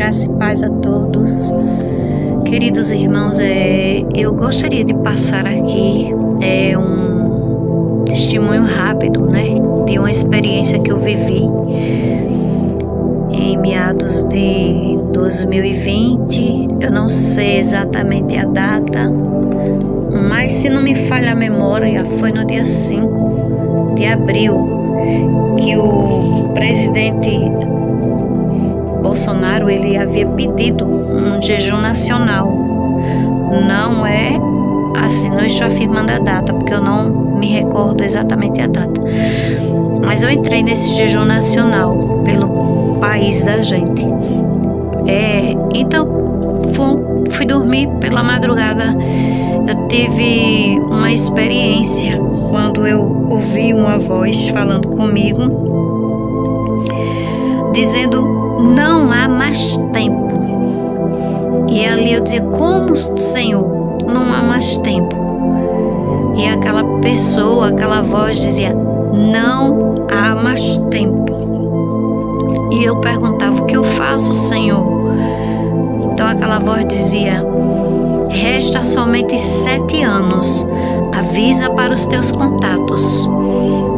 Graça e paz a todos. Queridos irmãos, eu gostaria de passar aqui um testemunho rápido, de uma experiência que eu vivi em meados de 2020. Eu não sei exatamente a data, mas se não me falha a memória, foi no dia 5 de abril que o presidente Bolsonaro ele havia pedido um jejum nacional. Não é assim, não estou afirmando a data, porque eu não me recordo exatamente a data. Mas eu entrei nesse jejum nacional pelo país da gente. Então, fui dormir pela madrugada. Eu tive uma experiência quando eu ouvi uma voz falando comigo, dizendo: não há mais tempo. E ali eu dizia: como, Senhor, não há mais tempo? E aquela pessoa, aquela voz dizia: não há mais tempo. E eu perguntava: o que eu faço, Senhor? Então aquela voz dizia: resta somente 7 anos, avisa para os teus contatos.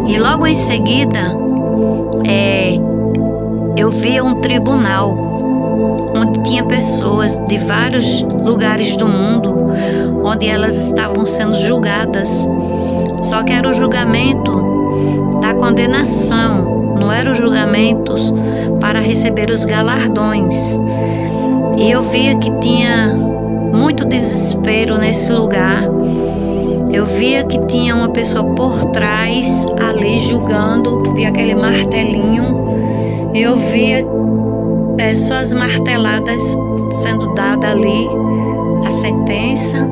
E logo em seguida, eu via um tribunal onde tinha pessoas de vários lugares do mundo, onde elas estavam sendo julgadas. Só que era o julgamento da condenação, não era o julgamento para receber os galardões. E eu via que tinha muito desespero nesse lugar. Eu via que tinha uma pessoa por trás ali julgando, via aquele martelinho. Eu via suas marteladas sendo dadas ali, a sentença,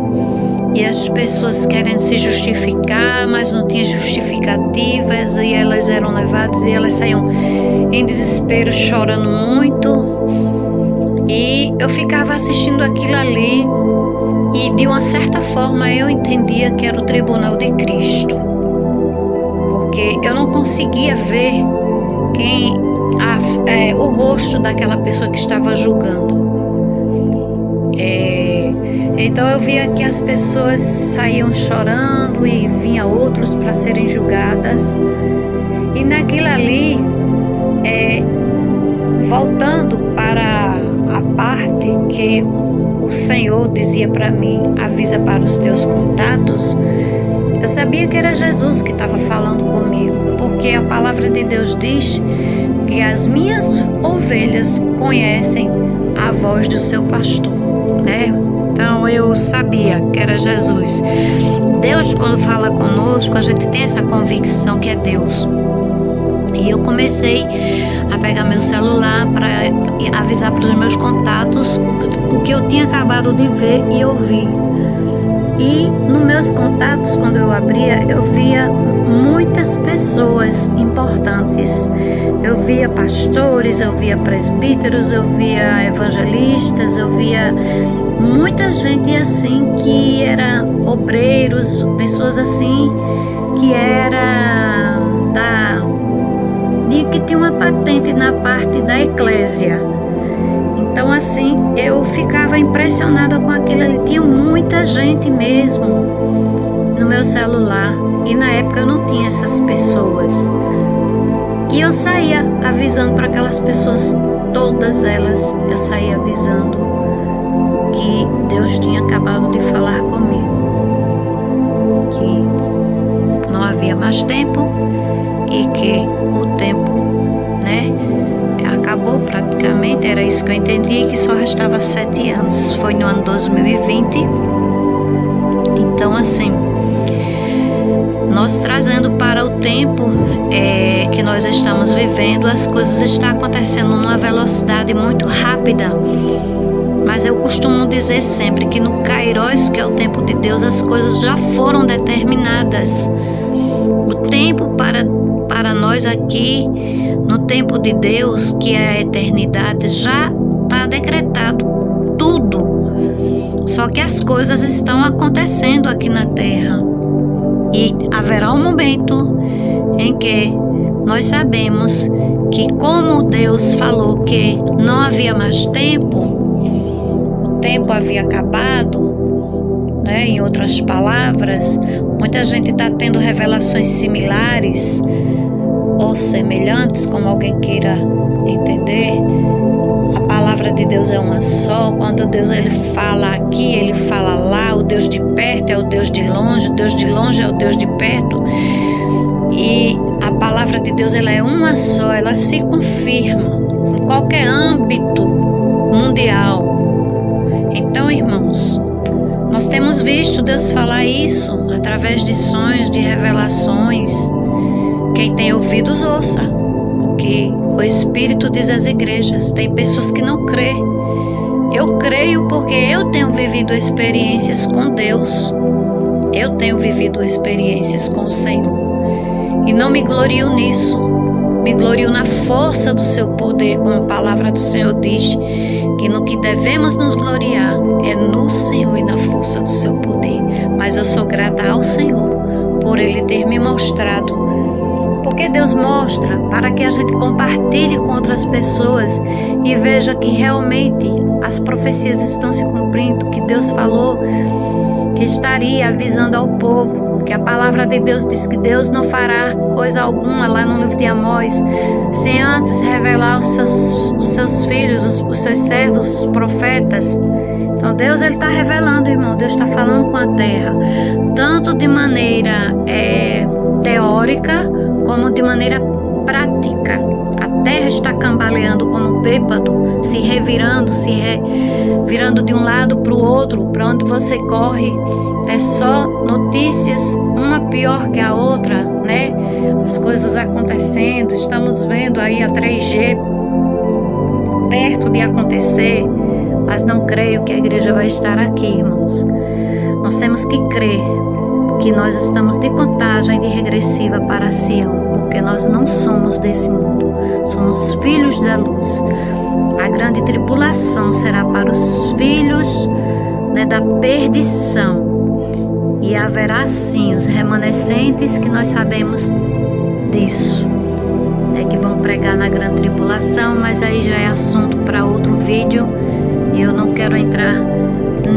e as pessoas querendo se justificar, mas não tinha justificativas, e elas eram levadas e elas saíam em desespero, chorando muito. E eu ficava assistindo aquilo ali, e de uma certa forma eu entendia que era o tribunal de Cristo, porque eu não conseguia ver o rosto daquela pessoa que estava julgando. Então eu via que as pessoas saíam chorando e vinha outros para serem julgadas. E naquilo ali, voltando para a parte que o Senhor dizia para mim: avisa para os teus contatos, eu sabia que era Jesus que estava falando comigo, porque a palavra de Deus diz que as minhas ovelhas conhecem a voz do seu pastor, Então eu sabia que era Jesus. Deus, quando fala conosco, a gente tem essa convicção que é Deus. E eu comecei a pegar meu celular para avisar para os meus contatos o que eu tinha acabado de ver e ouvir. E nos meus contatos, quando eu abria, eu via muitas pessoas importantes. Eu via pastores, eu via presbíteros, eu via evangelistas, eu via muita gente assim que era obreiros, pessoas assim que era que tinha uma patente na parte da eclésia. Então assim, eu ficava impressionada com aquilo ali. Tinha muita gente mesmo no meu celular, e na época eu não tinha essas pessoas. E eu saía avisando para aquelas pessoas, todas elas, eu saía avisando o que Deus tinha acabado de falar comigo, que não havia mais tempo e que o tempo, acabou praticamente. Era isso que eu entendi, que só restava 7 anos. Foi no ano 2020. Então assim, nós trazendo para o tempo que nós estamos vivendo, as coisas estão acontecendo numa velocidade muito rápida. Mas eu costumo dizer sempre que no Kairos, que é o tempo de Deus, as coisas já foram determinadas. O tempo para nós aqui, no tempo de Deus, que é a eternidade, já está decretado tudo. Só que as coisas estão acontecendo aqui na terra. E haverá um momento em que nós sabemos que como Deus falou que não havia mais tempo, o tempo havia acabado, né? Em outras palavras, muita gente está tendo revelações similares ou semelhantes, como alguém queira entender. A palavra de Deus é uma só. Quando Deus ele fala aqui, ele fala lá. O Deus de perto é o Deus de longe, o Deus de longe é o Deus de perto. E a palavra de Deus ela é uma só, ela se confirma em qualquer âmbito mundial. Então, irmãos, nós temos visto Deus falar isso através de sonhos, de revelações. Quem tem ouvidos, ouça o que o Espírito diz às igrejas. Tem pessoas que não crêem. Eu creio porque eu tenho vivido experiências com Deus. Eu tenho vivido experiências com o Senhor. E não me glorio nisso. Me glorio na força do seu poder, como a palavra do Senhor diz, que no que devemos nos gloriar é no Senhor e na força do seu poder. Mas eu sou grata ao Senhor por Ele ter me mostrado. Porque Deus mostra para que a gente compartilhe com outras pessoas e veja que realmente as profecias estão se cumprindo, que Deus falou que estaria avisando ao povo, que a palavra de Deus diz que Deus não fará coisa alguma lá no livro de Amós, sem antes revelar os seus filhos, os seus servos, os profetas. Então Deus ele está revelando, irmão, Deus está falando com a terra, tanto de maneira teórica, como de maneira prática. A terra está cambaleando como um bêbado, se revirando, virando de um lado para o outro. Para onde você corre é só notícias, uma pior que a outra, né? As coisas acontecendo, estamos vendo aí a 3G perto de acontecer, mas não creio que a igreja vai estar aqui, irmãos. Nós temos que crer que nós estamos de contagem de regressiva para Sião, porque nós não somos desse mundo, somos filhos da luz. A grande tribulação será para os filhos, né, da perdição, e haverá sim os remanescentes, que nós sabemos disso, né, que vão pregar na grande tribulação, mas aí já é assunto para outro vídeo e eu não quero entrar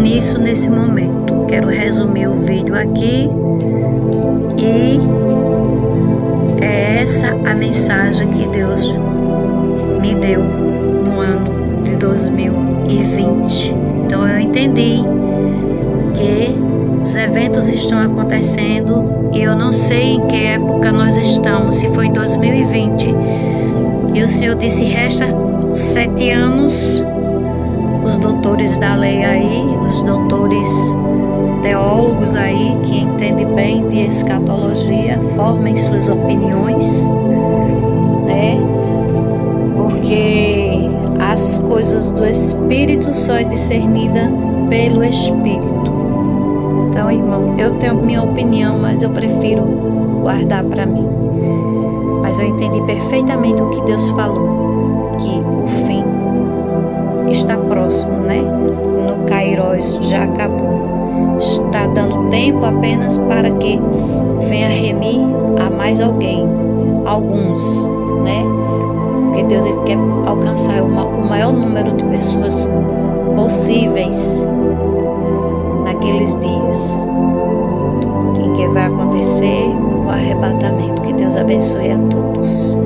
nisso nesse momento. Quero resumir o vídeo aqui e é essa a mensagem que Deus me deu no ano de 2020. Então eu entendi que os eventos estão acontecendo e eu não sei em que época nós estamos, se foi em 2020. E o Senhor disse, resta 7 anos. Os doutores da lei aí, os doutores teólogos aí que entendem bem de escatologia, formem suas opiniões, né? Porque as coisas do Espírito só é discernida pelo Espírito. Então, irmão, eu tenho minha opinião, mas eu prefiro guardar para mim. Mas eu entendi perfeitamente o que Deus falou, que o fim está próximo, né? No Kairos já acabou. Está dando tempo apenas para que venha remir a mais alguns, né? Porque Deus ele quer alcançar o maior número de pessoas possíveis naqueles dias em que vai acontecer o arrebatamento. Que Deus abençoe a todos.